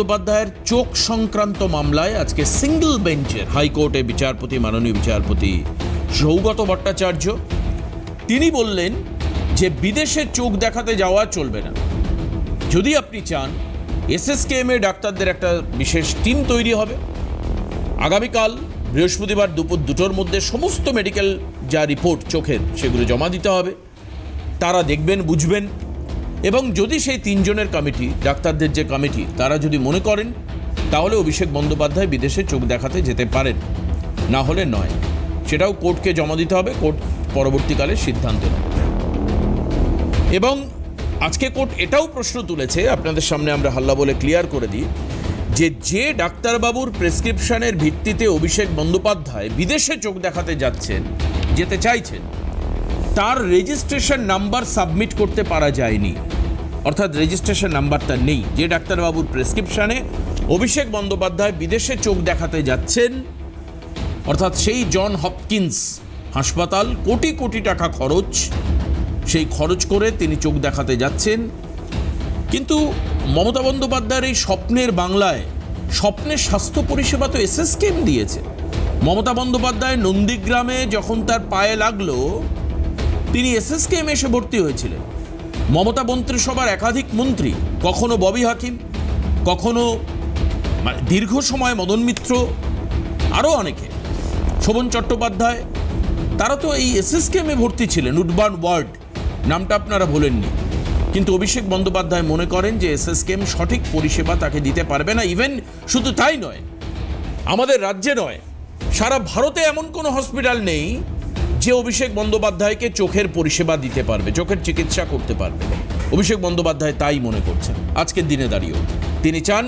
বন্দ্যোপাধ্যায়ের চোখ সংক্রান্ত মামলায় আজকে সিঙ্গল বেঞ্চের হাইকোর্টে বিচারপতি মাননীয় বিচারপতি সৌগত ভট্টাচার্য তিনি বললেন যে বিদেশে চোখ দেখাতে যাওয়া চলবে না। যদি আপনি চান এসএসকেএমে ডাক্তারদের একটা বিশেষ টিম তৈরি হবে। আগামীকাল বৃহস্পতিবার দুপুর 2টোর মধ্যে সমস্ত মেডিকেল যা রিপোর্ট চোখের সেগুলো জমা দিতে হবে। তারা দেখবেন, বুঝবেন, এবং যদি সেই 3 জনের কমিটি, ডাক্তারদের যে কমিটি, তারা যদি মনে করেন তাহলে অভিষেক বন্দ্যোপাধ্যায় বিদেশে চোখ দেখাতে যেতে পারেন, না হলে নয়। সেটাও কোর্টকে জমা দিতে হবে, কোর্ট পরবর্তীকালে সিদ্ধান্ত নেবে। এবং আজকে কোর্ট এটাও প্রশ্ন তুলেছে, আপনাদের সামনে আমরা হাল্লা বলে ক্লিয়ার করে দিই, যে ডাক্তারবাবুর প্রেসক্রিপশনের ভিত্তিতে অভিষেক বন্দ্যোপাধ্যায় বিদেশে চোখ দেখাতে যেতে চাইছেন, তার রেজিস্ট্রেশন নাম্বার সাবমিট করতে পারা যায়নি, অর্থাৎ রেজিস্ট্রেশন নাম্বারটা নেই। যে ডাক্তারবাবুর প্রেসক্রিপশনে অভিষেক বন্দ্যোপাধ্যায় বিদেশে চোখ দেখাতে যাচ্ছেন, অর্থাৎ সেই জন হপকিন্স হাসপাতাল, কোটি কোটি টাকা খরচ, সেই খরচ করে তিনি চোখ দেখাতে যাচ্ছেন। কিন্তু মমতা বন্দ্যোপাধ্যায়ের এই স্বপ্নের বাংলায় স্বপ্নের স্বাস্থ্য পরিষেবা তো এসএসকেএম দিয়েছে। মমতা বন্দ্যোপাধ্যায় নন্দীগ্রামে যখন তার পায়ে লাগলো, তিনি এসএসকেএম এসে ভর্তি হয়েছিলেন। মমতা মন্ত্রিসভার একাধিক মন্ত্রী, কখনো ববি হাকিম, কখনো দীর্ঘ সময় মদন মিত্র, আরও অনেকে, শোভন চট্টোপাধ্যায়, তারা তো এই এসএসকেএমে ভর্তি ছিলেন। উডবার্ন ওয়ার্ড নামটা আপনারা ভোলেননি। কিন্তু অভিষেক বন্দ্যোপাধ্যায় মনে করেন যে এসএসকেএম সঠিক পরিষেবা তাকে দিতে পারবে না। ইভেন শুধু তাই নয়, আমাদের রাজ্যে নয়, সারা ভারতে এমন কোনো হসপিটাল নেই যে অভিষেক বন্দ্যোপাধ্যায়কে চোখের পরিষেবা দিতে পারবে, চোখের চিকিৎসা করতে পারবে। অভিষেক বন্দ্যোপাধ্যায় তাই মনে করছেন আজকের দিনে দাঁড়িয়েও। তিনি চান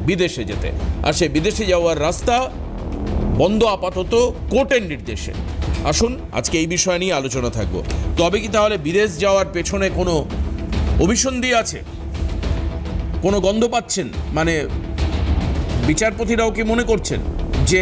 বিদেশে যেতে, আর সে বিদেশে যাওয়ার রাস্তা বন্ধ আপাতত কোর্টের নির্দেশে। আসুন আজকে এই বিষয় নিয়ে আলোচনা থাকবো। তবে কি তাহলে বিদেশ যাওয়ার পেছনে কোনো অভিসন্ধি আছে, কোনো গন্ধ পাচ্ছেন? মানে বিচারপতিরাও কি মনে করছেন যে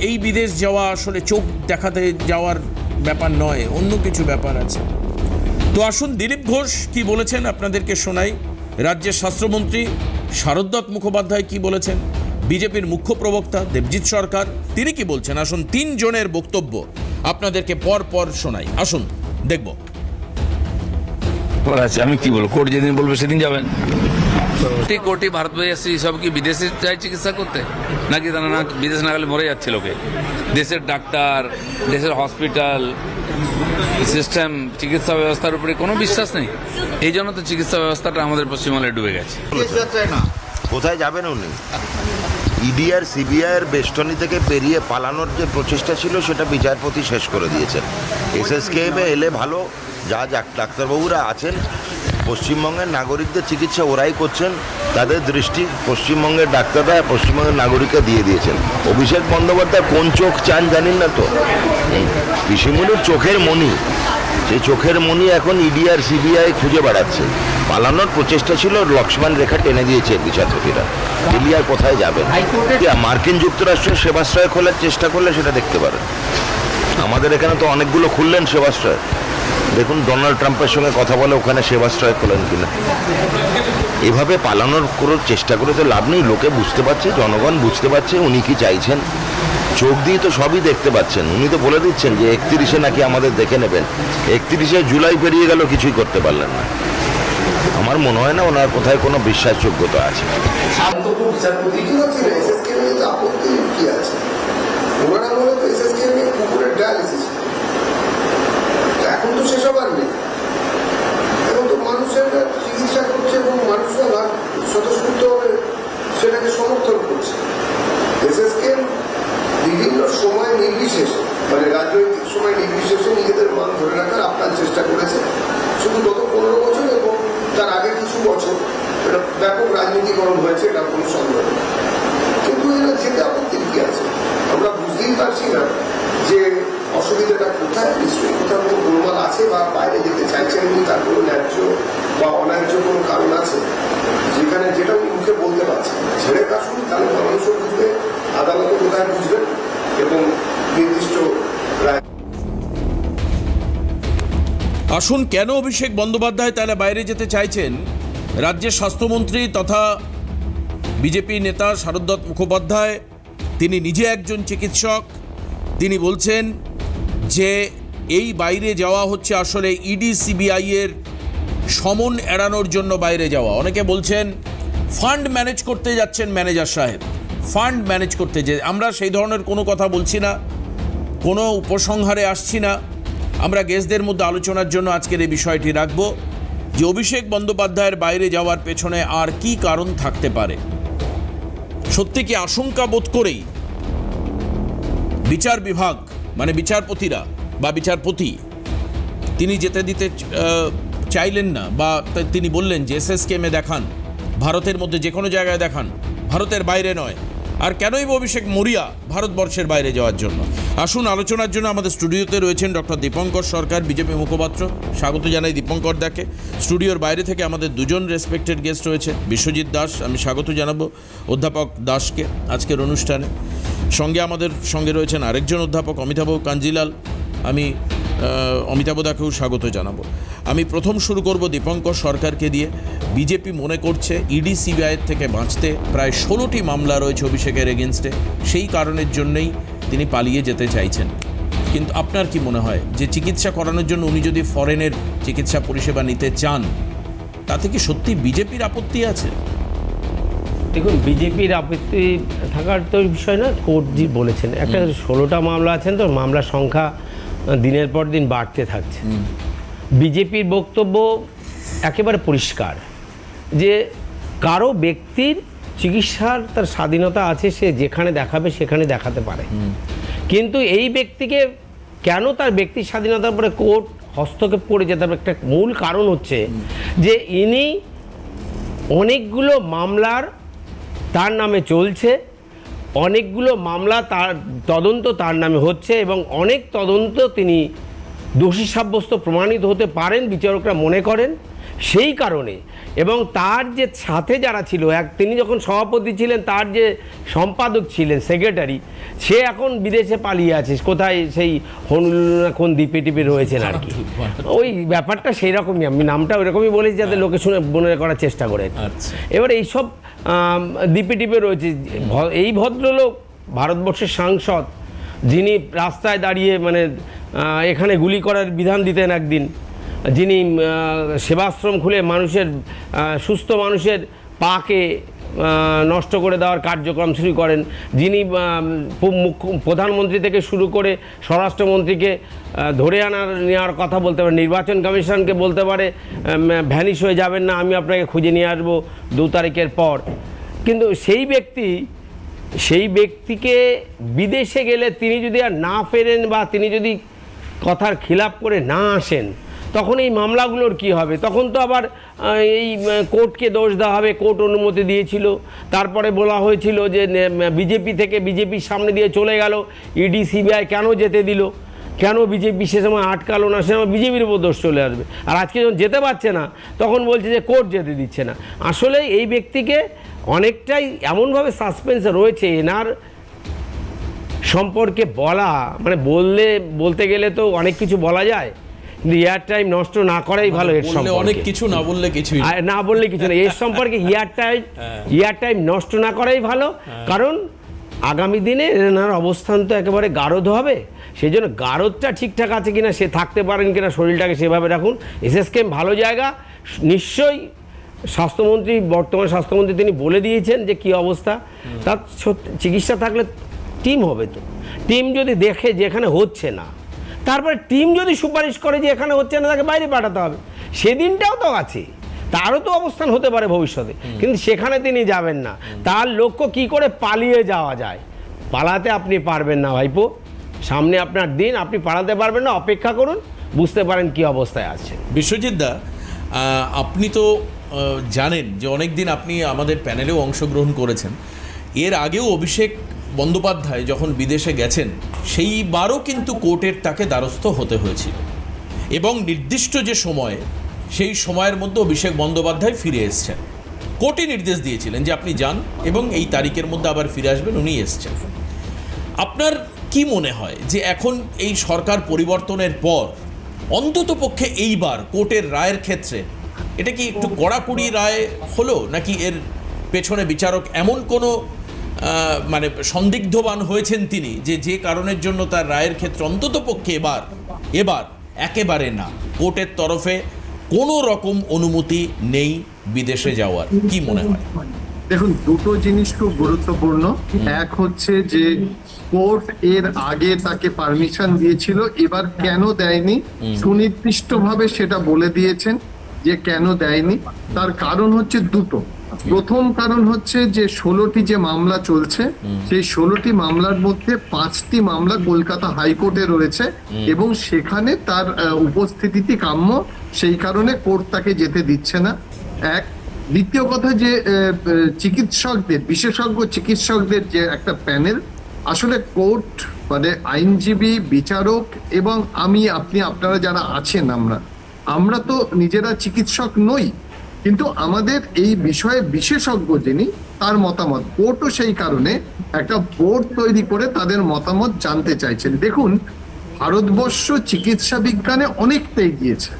এই বিদেশ যাওয়া আসলে চোখ দেখাতে যাওয়ার ব্যাপার নয়, অন্য কিছু ব্যাপার আছে? তো আসুন দিলীপ ঘোষ কি বলেছেন আপনাদেরকে শোনাই। রাজ্যের স্বাস্থ্যমন্ত্রী শারদ মুখোপাধ্যায় কি বলেছেন, বিজেপির মুখ্য প্রবক্তা দেবজিৎ সরকার তিনি কি বলছেন, আসুন 3 জনের বক্তব্য আপনাদেরকে পর পর শোনাই। আসুন দেখব। আমি কি বলবো, কোর্ট যেদিন বলবে সেদিন যাবেন। কোটি কোটি ভারতবর্ষী সব কি বিদেশে যায় চিকিৎসা করতে, নাকি তারা না বিদেশ না গেলে মরে যাচ্ছে লোকে? দেশের ডাক্তার, দেশের হসপিটাল সিস্টেম, চিকিৎসা ব্যবস্থার উপরে কোনো বিশ্বাস নেই। এই জন্য তো চিকিৎসা ব্যবস্থাটা আমাদের পশ্চিমবঙ্গে ডুবে গেছে। কোথায় যাবেন উনি? ইডি আর সিবিআই এর বেষ্টনী থেকে পেরিয়ে পালানোর যে প্রচেষ্টা ছিল সেটা বিচারপতি শেষ করে দিয়েছেন। এসএসকেএমে এলে ভালো, যা ডাক্তারবাবুরা আছেন পশ্চিমবঙ্গের নাগরিকদের চিকিৎসা ওরাই করছেন, তাদের দৃষ্টি পশ্চিমবঙ্গের ডাক্তাররা পশ্চিমবঙ্গের নাগরিকরা দিয়ে দিয়েছেন। অভিষেক বন্দ্যোপাধ্যায় কোন চোখ চান জানেন না তো? পিসিমণির চোখের মণি, সেই চোখের মণি এখন ইডি আর সিবিআই খুঁজে বেড়াচ্ছে। পালানোর প্রচেষ্টা ছিল, লক্ষ্মণ রেখা টেনে দিয়েছে বিচারপতিরা। দিল্লি আর কোথায় যাবেন? মার্কিন যুক্তরাষ্ট্রের সেবাশ্রয় খোলার চেষ্টা করলে সেটা দেখতে পারেন। আমাদের এখানে তো অনেকগুলো খুললেন সেবাশ্রয়, দেখুন ডোনাল্ড ট্রাম্পের সঙ্গে কথা বলে ওখানে সেবাশ্রয় খোলেন কিনা। এভাবে পালানোর কোনো চেষ্টা করে তো লাভ নেই। লোকে বুঝতে পারছে, জনগণ বুঝতে পারছে উনি কি চাইছেন। চোখ দিয়ে তো সবই দেখতে পাচ্ছেন। উনি তো বলে দিচ্ছেন যে 31-এ নাকি আমাদের দেখে নেবেন। 31-এ জুলাই পেরিয়ে গেল, কিছুই করতে পারলেন না। আমার মনে হয় না ওনার কোথায় কোনো বিশ্বাসযোগ্যতা আছে। এখন তো সেসব আর নেই। এখন তো মানুষের চিকিৎসা করছে এবং মানুষরা স্বতঃস্ফূর্তভাবে সেটাকে সমর্থন করছে। এসএসকেএম বিভিন্ন সময় নির্বিশেষে, মানে রাজনৈতিক সময় নির্বিশেষে নিজেদের মান ধরে রাখার আপনার চেষ্টা করেছে। শুধু গত 15 বছর এবং তার আগে কিছু বছর এটা ব্যাপক রাজনীতিকরণ হয়েছে, এটা কোনো সন্দেহ নেই। কিন্তু এরা যেতে আপত্তি কি আছে? আমরা বুঝতেই পারছি না যে অসুবিধাটা কোথায়। নিশ্চয়ই কোথাও কোনো গোলমাল আছে, বা বাইরে যেতে চাইছেন উনি, তার কোনো ন্যায্য বা অন্যায্য কোনো কারণ আছে যেখানে যেটা উনি মুখে বলতে পারছেন। ছেড়ে কাশুন, তাহলে মানুষও বুঝবে, আদালতও কোথায় বুঝবেন, এবং নির্দিষ্ট রায়। আসুন কেন অভিষেক বন্দ্যোপাধ্যায় তাহলে বাইরে যেতে চাইছেন? রাজ্যের স্বাস্থ্যমন্ত্রী তথা বিজেপি নেতা শারদ মুখোপাধ্যায় তিনি নিজে একজন চিকিৎসক, তিনি বলছেন যে এই বাইরে যাওয়া হচ্ছে আসলে ইডি সিবিআই এর সমন এড়ানোর জন্য বাইরে যাওয়া। অনেকে বলছেন ফান্ড ম্যানেজ করতে যাচ্ছেন ম্যানেজার সাহেব, ফান্ড ম্যানেজ করতে, যে আমরা সেই ধরনের কোনো কথা বলছি না, কোনো উপসংহারে আসছি না। আমরা গেস্টদের মধ্যে আলোচনার জন্য আজকের এই বিষয়টি রাখব যে অভিষেক বন্দ্যোপাধ্যায়ের বাইরে যাওয়ার পেছনে আর কি কারণ থাকতে পারে। সত্যি কি আশঙ্কা বোধ করেই বিচার বিভাগ মানে বিচারপতিরা বা বিচারপতি তিনি যেতে দিতে চাইলেন না, বা তিনি বললেন যে এসএসকেএমে দেখান, ভারতের মধ্যে যে কোনো জায়গায় দেখান, ভারতের বাইরে নয়। আর কেনই অভিষেক মরিয়া ভারতবর্ষের বাইরে যাওয়ার জন্য? আসুন আলোচনার জন্য আমাদের স্টুডিওতে রয়েছেন ডক্টর দীপঙ্কর সরকার, বিজেপি মুখপাত্র। স্বাগত জানাই দীপঙ্কর দাকে। স্টুডিওর বাইরে থেকে আমাদের দুজন রেসপেক্টেড গেস্ট রয়েছে, বিশ্বজিৎ দাস, আমি স্বাগত জানাবো অধ্যাপক দাসকে আজকের অনুষ্ঠানে। আমাদের সঙ্গে রয়েছেন আরেকজন অধ্যাপক অমিতাভ কাঞ্জিলাল, আমি অমিতাভ দাকেও স্বাগত জানাবো। আমি প্রথম শুরু করব দীপঙ্কর সরকারকে দিয়ে। বিজেপি মনে করছে ইডি সিবিআইয়ের থেকে বাঁচতে প্রায় 16টি মামলা রয়েছে অভিষেকের এগেনস্টে, সেই কারণের জন্যই তিনি পালিয়ে যেতে চাইছেন। কিন্তু আপনার কি মনে হয় যে চিকিৎসা করানোর জন্য উনি যদি ফরেনের চিকিৎসা পরিষেবা নিতে চান, তাতে কি সত্যি বিজেপির আপত্তি আছে? দেখুন, বিজেপির আপত্তি থাকার তো বিষয় না, কোর্ট জি বলেছেন একটা 16টা মামলা আছেন, তো মামলার সংখ্যা দিনের পর দিন বাড়তে থাকছে। বিজেপির বক্তব্য একেবারে পরিষ্কার যে কারো ব্যক্তির চিকিৎসার তার স্বাধীনতা আছে, সে যেখানে দেখাবে সেখানে দেখাতে পারে, কিন্তু এই ব্যক্তিকে কেন তার ব্যক্তির স্বাধীনতার উপরে কোর্ট হস্তক্ষেপ করে যেতে হবে? একটা মূল কারণ হচ্ছে যে ইনি অনেকগুলো মামলার তার নামে চলছে, অনেকগুলো মামলা তার তদন্ত তার নামে হচ্ছে, এবং অনেক তদন্ত তিনি দোষী সাব্যস্ত প্রমাণিত হতে পারেন বিচারকরা মনে করেন। সেই কারণে, এবং তার যে সাথে যারা ছিল, তিনি যখন সভাপতি ছিলেন, তার যে সম্পাদক ছিলেন সেক্রেটারি, সে এখন বিদেশে পালিয়ে আছে, কোথায় সেই হনুলুনা কোন দ্বীপে টিপে রয়েছেন আর কি। ওই ব্যাপারটা সেই রকমই, আমি নামটা ওই রকমই বলেছি যাতে লোকে শুনে মনে করার চেষ্টা করে। এবার এইসব দ্বীপে টিপে রয়েছে। এই ভদ্রলোক ভারতবর্ষের সাংসদ, যিনি রাস্তায় দাঁড়িয়ে মানে এখানে গুলি করার বিধান দিতেন একদিন, যিনি সেবাশ্রম খুলে মানুষের সুস্থ মানুষের পাকে নষ্ট করে দেওয়ার কার্যক্রম শুরু করেন, যিনি প্রধানমন্ত্রী থেকে শুরু করে স্বরাষ্ট্রমন্ত্রীকে ধরে নেওয়ার কথা বলতে পারে, নির্বাচন কমিশনকে বলতে পারে ভ্যানিশ হয়ে যাবেন না, আমি আপনাকে খুঁজে নিয়ে আসবো 2 তারিখের পর। কিন্তু সেই ব্যক্তিকে বিদেশে গেলে তিনি যদি আর না ফেরেন, বা তিনি যদি কথার খিলাপ করে না আসেন, তখন এই মামলাগুলোর কি হবে? তখন তো আবার এই কোর্টকে দোষ দেওয়া হবে, কোর্ট অনুমতি দিয়েছিল, তারপরে বলা হয়েছিল যে বিজেপি থেকে বিজেপির সামনে দিয়ে চলে গেল, ইডি সিবিআই কেন যেতে দিল, কেন বিজেপি সে সময় আটকালো না, সে সময় বিজেপির উপর দোষ চলে আসবে। আর আজকে যখন যেতে পারছে না, তখন বলছে যে কোর্ট যেতে দিচ্ছে না। আসলে এই ব্যক্তিকে অনেকটাই এমনভাবে সাসপেন্সে রয়েছে, এনার সম্পর্কে বলা মানে বলতে গেলে তো অনেক কিছু বলা যায়, কিন্তু ইয়ার টাইম নষ্ট না করাই ভালো। এর সম্পর্কে অনেক কিছু না বললে কিছুই না বললে কিছু না, এর সম্পর্কে ইয়ার টাইম নষ্ট না করাই ভালো। কারণ আগামী দিনে এনার অবস্থান তো একেবারে গারদ হবে, সেই জন্য গারদটা ঠিকঠাক আছে কিনা, সে থাকতে পারেন কিনা, শরীরটাকে সেভাবে রাখুন। এসএসকেএম ভালো জায়গা, নিশ্চয়ই স্বাস্থ্যমন্ত্রী, বর্তমান স্বাস্থ্যমন্ত্রী তিনি বলে দিয়েছেন যে কি অবস্থা, তার চিকিৎসা থাকলে টিম হবে। তো টিম যদি দেখে যে এখানে হচ্ছে না, তারপরে টিম যদি সুপারিশ করে যে এখানে হচ্ছে না, তাকে বাইরে পাঠাতে হবে, সেদিনটাও তো আছে, তারও তো অবস্থান হতে পারে ভবিষ্যতে, কিন্তু সেখানে তিনি যাবেন না। তার লক্ষ্য কি করে পালিয়ে যাওয়া যায়। পালাতে আপনি পারবেন না ভাইপো, সামনে আপনার দিন, আপনি পালাতে পারবেন না, অপেক্ষা করুন, বুঝতে পারেন কি অবস্থায় আছে। বিশ্বজিৎ দা, আপনি তো জানেন যে অনেক দিন আপনি আমাদের প্যানেলেও অংশগ্রহণ করেছেন। এর আগেও অভিষেক বন্দ্যোপাধ্যায় যখন বিদেশে গেছেন, সেইবারও কিন্তু কোর্টের তাকে দ্বারস্থ হতে হয়েছিল, এবং নির্দিষ্ট যে সময়, সেই সময়ের মধ্যে অভিষেক বন্দ্যোপাধ্যায় ফিরে এসছেন। কোর্টই নির্দেশ দিয়েছিলেন যে আপনি যান এবং এই তারিখের মধ্যে আবার ফিরে আসবেন, উনি এসছেন। আপনার কি মনে হয় যে এখন এই সরকার পরিবর্তনের পর অন্ততপক্ষে এইবার কোর্টের রায়ের ক্ষেত্রে এটা কি একটু কড়াকড়ি রায় হলো, নাকি এর পেছনে বিচারক এমন কোনো মানে সন্দিগ্ধবান হয়েছেন তিনি যে কারণের জন্য তার রায়ের ক্ষেত্রে অন্ততপক্ষে এবার একেবারে না, কোর্টের তরফে কোনো রকম অনুমতি নেই বিদেশে যাওয়ার? কি মনে হয়? দেখুন, দুটো জিনিস খুব গুরুত্বপূর্ণ। এক হচ্ছে যে কোর্ট এর আগে তাকে পারমিশন দিয়েছিল, এবার কেন দেয়নি সুনির্দিষ্টভাবে সেটা বলে দিয়েছেন যে কেন দেয়নি। তার কারণ হচ্ছে দুটো। প্রথম কারণ হচ্ছে যে 16টি যে মামলা চলছে, সেই 16টি মামলার মধ্যে 5টি মামলা কলকাতা হাইকোর্টে রয়েছে এবং সেখানে তার উপস্থিতি কাম্য, সেই কারণে কোর্ট তাকে যেতে দিচ্ছে না। এক। দ্বিতীয় কথা যে চিকিৎসকদের, বিশেষজ্ঞ চিকিৎসকদের যে একটা প্যানেল, আসলে কোর্ট মানে আইনজীবী, বিচারক এবং আপনি আপনারা যারা আছেন, আমরা তো নিজেরা চিকিৎসক নই, কিন্তু আমাদের এই বিষয়ে বিশেষজ্ঞ যিনি, তার মতামত, কোর্টও সেই কারণে একটা বোর্ড তৈরি করে তাদের মতামত জানতে চাইছেন। দেখুন, ভারতবর্ষ চিকিৎসা বিজ্ঞানে অনেকটা এগিয়েছে,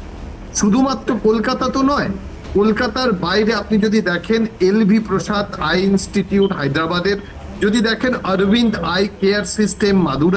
শুধুমাত্র কলকাতা তো নয়, কলকাতার বাইরে আপনি যদি দেখেন এলভি প্রসাদ আই ইনস্টিটিউট হায়দ্রাবাদের, যদি দেখেন Aravind eye care system Madurai,